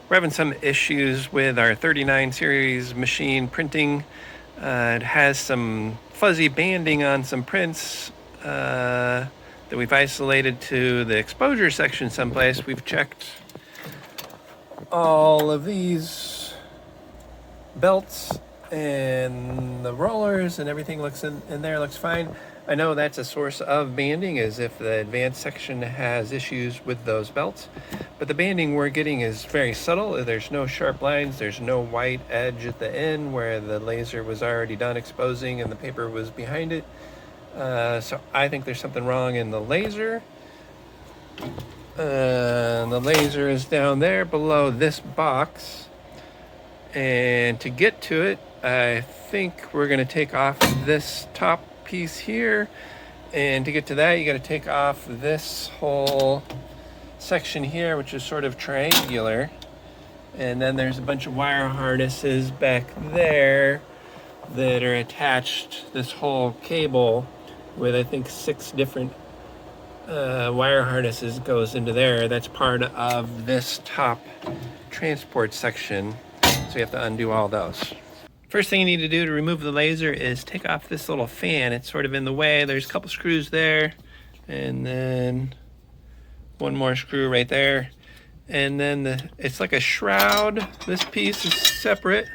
We're having some issues with our 39 series machine printing. It has some fuzzy banding on some prints that we've isolated to the exposure section someplace. We've checked all of these belts and the rollers, and everything looks in there looks fine. I know that's a source of banding, is if the advanced section has issues with those belts. But the banding we're getting is very subtle. There's no sharp lines. There's no white edge at the end where the laser was already done exposing and the paper was behind it. So I think there's something wrong in the laser. The laser is down there below this box. And to get to it, I think we're going to take off this top piece here. And to get to that, you got to take off this whole section here, which is sort of triangular. And then there's a bunch of wire harnesses back there that are attached. This whole cable with, I think, 6 different wire harnesses goes into there. That's part of this top transport section. So you have to undo all those. First thing you need to do to remove the laser is take off this little fan. It's sort of in the way. There's a couple screws there, and then one more screw right there. And then it's like a shroud. This piece is separate.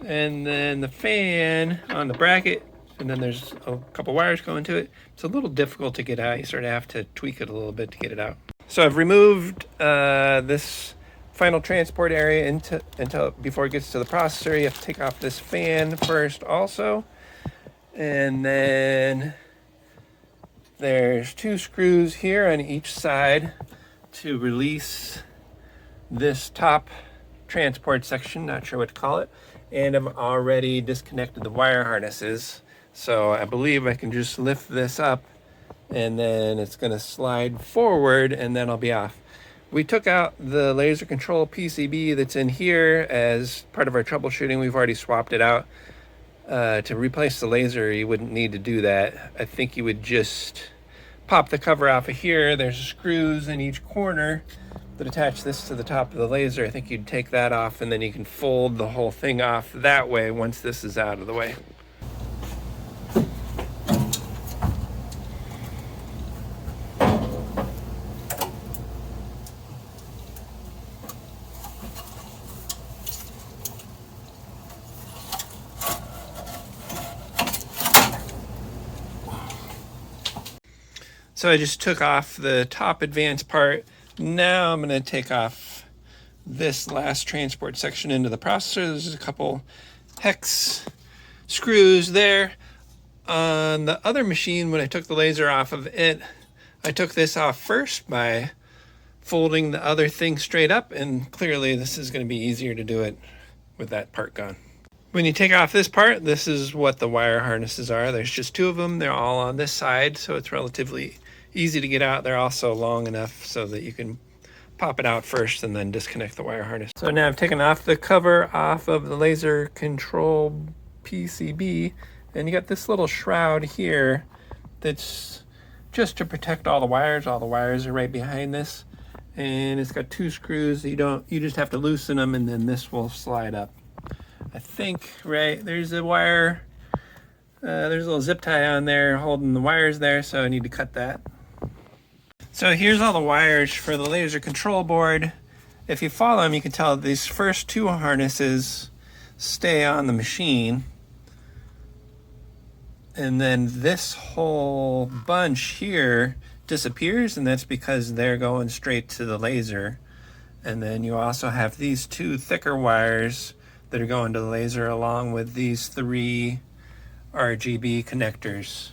And then the fan on the bracket, and then there's a couple wires going to it. It's a little difficult to get out. You sort of have to tweak it a little bit to get it out. So I've removed this final transport area until before it gets to the processor. You have to take off this fan first also. And then there's 2 screws here on each side to release this top transport section. Not sure what to call it. And I've already disconnected the wire harnesses. So I believe I can just lift this up and then it's going to slide forward and then I'll be off. We took out the laser control PCB that's in here as part of our troubleshooting. We've already swapped it out. To replace the laser, you wouldn't need to do that. I think you would just pop the cover off of here. There's screws in each corner that attach this to the top of the laser. I think you'd take that off and then you can fold the whole thing off that way once this is out of the way. So I just took off the top advanced part. Now I'm going to take off this last transport section into the processor. There's a couple hex screws there. On the other machine, when I took the laser off of it, I took this off first by folding the other thing straight up, and clearly this is going to be easier to do it with that part gone. When you take off this part, this is what the wire harnesses are. There's just 2 of them. They're all on this side, so it's relatively easy to get out. They're also long enough so that you can pop it out first and then disconnect the wire harness. So now I've taken off the cover off of the laser control PCB, and you got this little shroud here that's just to protect all the wires. All the wires are right behind this, and it's got 2 screws. You just have to loosen them, and then this will slide up. I think, right, there's a wire, there's a little zip tie on there holding the wires there, so I need to cut that. So here's all the wires for the laser control board. If you follow them, you can tell these first 2 harnesses stay on the machine. And then this whole bunch here disappears, and that's because they're going straight to the laser. And then you also have these 2 thicker wires that are going to the laser along with these 3 RGB connectors.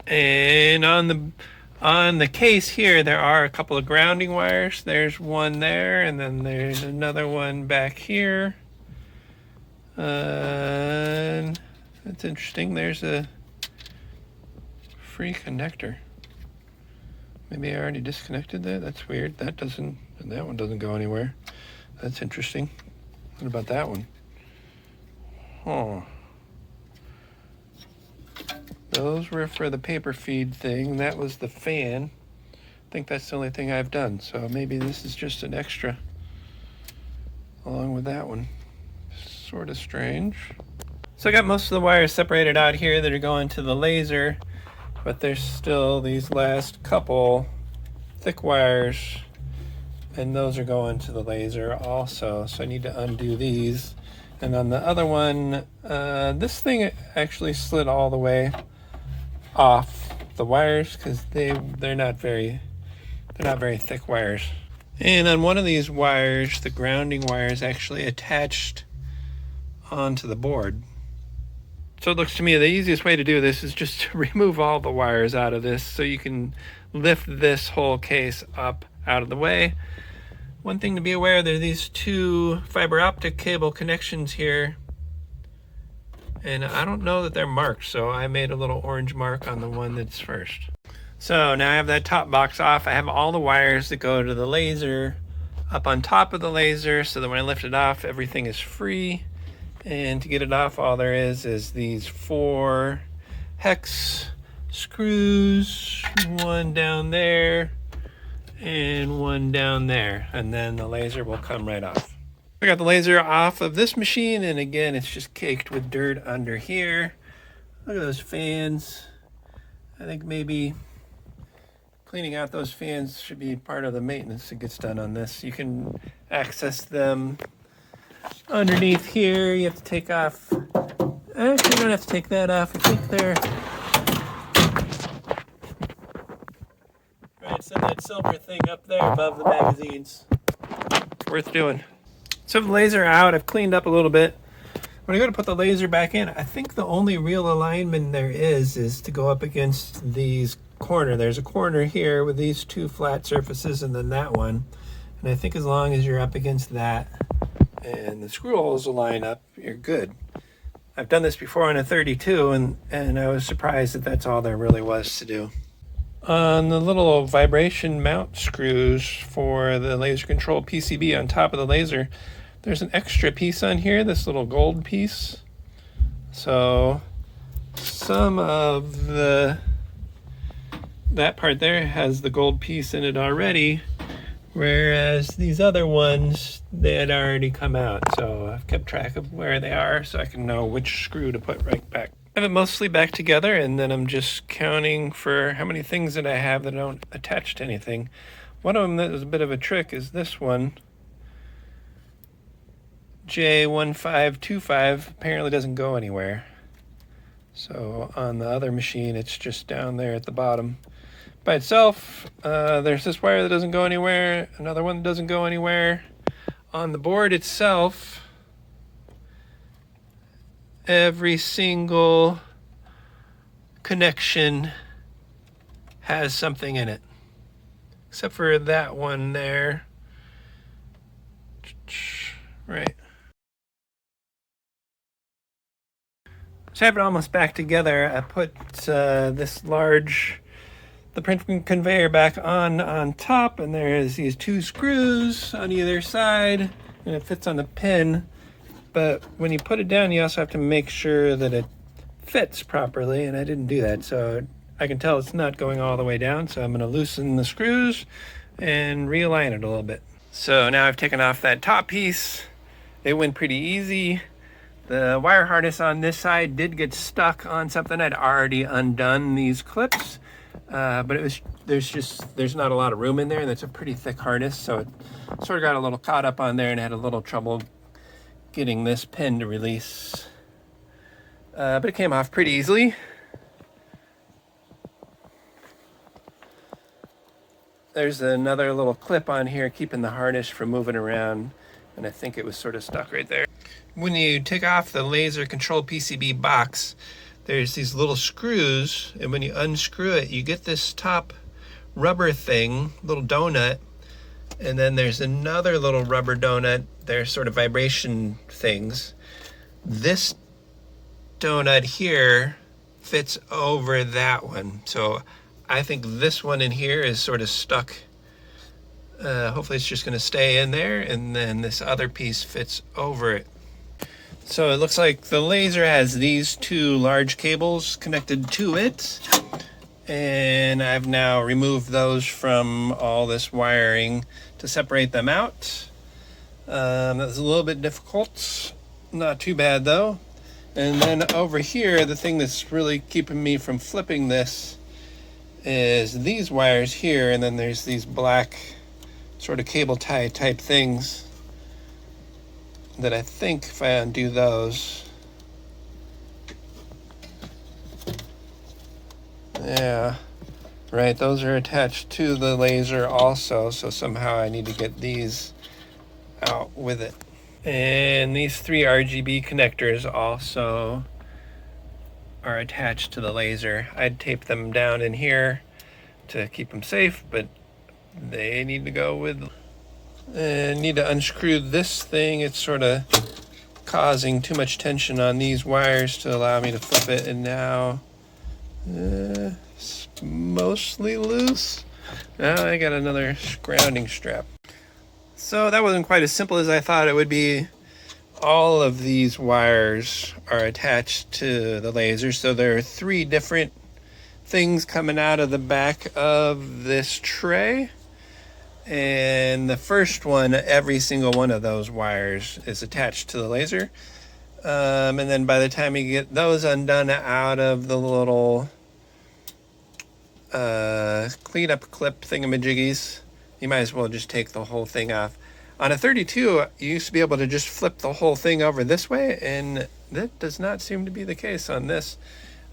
And on the case here, there are a couple of grounding wires. There's one there, and then there's another one back here. And that's interesting. There's a free connector. Maybe I already disconnected that. That's weird. That one doesn't go anywhere. That's interesting. What about that one? Oh. Those were for the paper feed thing. That was the fan. I think that's the only thing I've done. So maybe this is just an extra along with that one. Sort of strange. So I got most of the wires separated out here that are going to the laser, but there's still these last couple thick wires, and those are going to the laser also. So I need to undo these. And on the other one, this thing actually slid all the way off the wires because they're not very thick wires. And on one of these wires, the grounding wire is actually attached onto the board. So it looks to me the easiest way to do this is just to remove all the wires out of this so you can lift this whole case up out of the way. One thing to be aware, there are these two fiber optic cable connections here, and I don't know that they're marked, so I made a little orange mark on the one that's first. So now I have that top box off. I have all the wires that go to the laser up on top of the laser so that when I lift it off, everything is free. And to get it off, all there is these 4 hex screws, one down there and one down there, and then the laser will come right off. I got the laser off of this machine, and again, it's just caked with dirt under here. Look at those fans. I think maybe cleaning out those fans should be part of the maintenance that gets done on this. You can access them underneath here. You have to take off, actually you don't have to take that off. I think they're right, so that silver thing up there above the magazines, worth doing. So the laser out, I've cleaned up a little bit. When I go to put the laser back in, I think the only real alignment there is to go up against these corner. There's a corner here with these 2 flat surfaces and then that one. And I think as long as you're up against that and the screw holes align up, you're good. I've done this before on a 32 and I was surprised that that's all there really was to do. On the little vibration mount screws for the laser control PCB on top of the laser, there's an extra piece on here, this little gold piece. So some of that part there has the gold piece in it already, whereas these other ones, they had already come out. So I've kept track of where they are so I can know which screw to put right back. I have it mostly back together, and then I'm just counting for how many things that I have that don't attach to anything. One of them that is a bit of a trick is this one. J1525 apparently doesn't go anywhere. So on the other machine, it's just down there at the bottom by itself. There's this wire that doesn't go anywhere, another one that doesn't go anywhere. On the board itself, every single connection has something in it, except for that one there. Right. So I have it almost back together. I put this the print conveyor back on top, and there's these 2 screws on either side, and it fits on the pin. But when you put it down, you also have to make sure that it fits properly, and I didn't do that. So I can tell it's not going all the way down, so I'm going to loosen the screws and realign it a little bit. So now I've taken off that top piece. It went pretty easy. The wire harness on this side did get stuck on something. I'd already undone these clips, but there's not a lot of room in there, and it's a pretty thick harness, so it sort of got a little caught up on there and had a little trouble getting this pin to release. But it came off pretty easily. There's another little clip on here keeping the harness from moving around, and I think it was sort of stuck right there. When you take off the laser control PCB box, there's these little screws, and when you unscrew it, you get this top rubber thing, little donut, and then there's another little rubber donut. They're sort of vibration things. This donut here fits over that one. So I think this one in here is sort of stuck. Hopefully it's just going to stay in there, and then this other piece fits over it. So it looks like the laser has these 2 large cables connected to it, And I've now removed those from all this wiring to separate them out. That was a little bit difficult. Not too bad though. And then over here, the thing that's really keeping me from flipping this is these wires here, and then there's these black sort of cable tie type things that I think if I undo those, yeah, right, those are attached to the laser also, so somehow I need to get these out with it. And these 3 RGB connectors also are attached to the laser. I'd tape them down in here to keep them safe, but they need to go with. And need to unscrew this thing. It's sort of causing too much tension on these wires to allow me to flip it, and now it's mostly loose. Now I got another grounding strap. So that wasn't quite as simple as I thought it would be. All of these wires are attached to the laser, so there are 3 different things coming out of the back of this tray. And the first one, every single one of those wires is attached to the laser. And then by the time you get those undone out of the little clean up clip thingamajiggies, you might as well just take the whole thing off. On a 32, you used to be able to just flip the whole thing over this way, and that does not seem to be the case on this.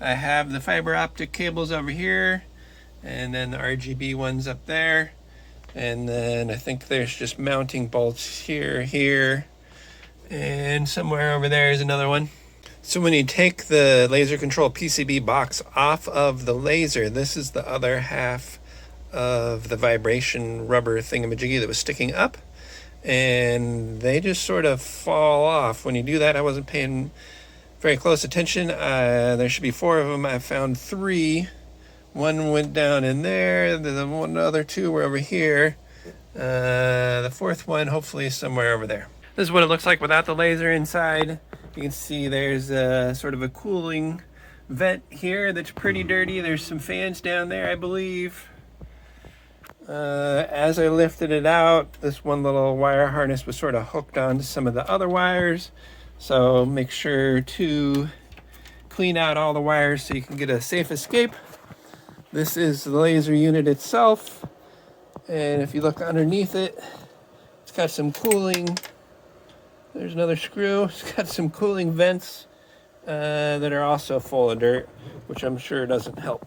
I have the fiber optic cables over here, and then the RGB ones up there. And then I think there's just mounting bolts here, and somewhere over there is another one. So when you take the laser control PCB box off of the laser, this is the other half of the vibration rubber thingamajiggy that was sticking up, and they just sort of fall off. When you do that, I wasn't paying very close attention. There should be 4 of them. I found 3. One went down in there, the other 2 were over here. The 4th one hopefully is somewhere over there. This is what it looks like without the laser inside. You can see there's sort of a cooling vent here that's pretty dirty. There's some fans down there, I believe. As I lifted it out, this one little wire harness was sort of hooked onto some of the other wires. So make sure to clean out all the wires so you can get a safe escape. This is the laser unit itself, and if you look underneath it, it's got some cooling. There's another screw. It's got some cooling vents that are also full of dirt, which I'm sure doesn't help.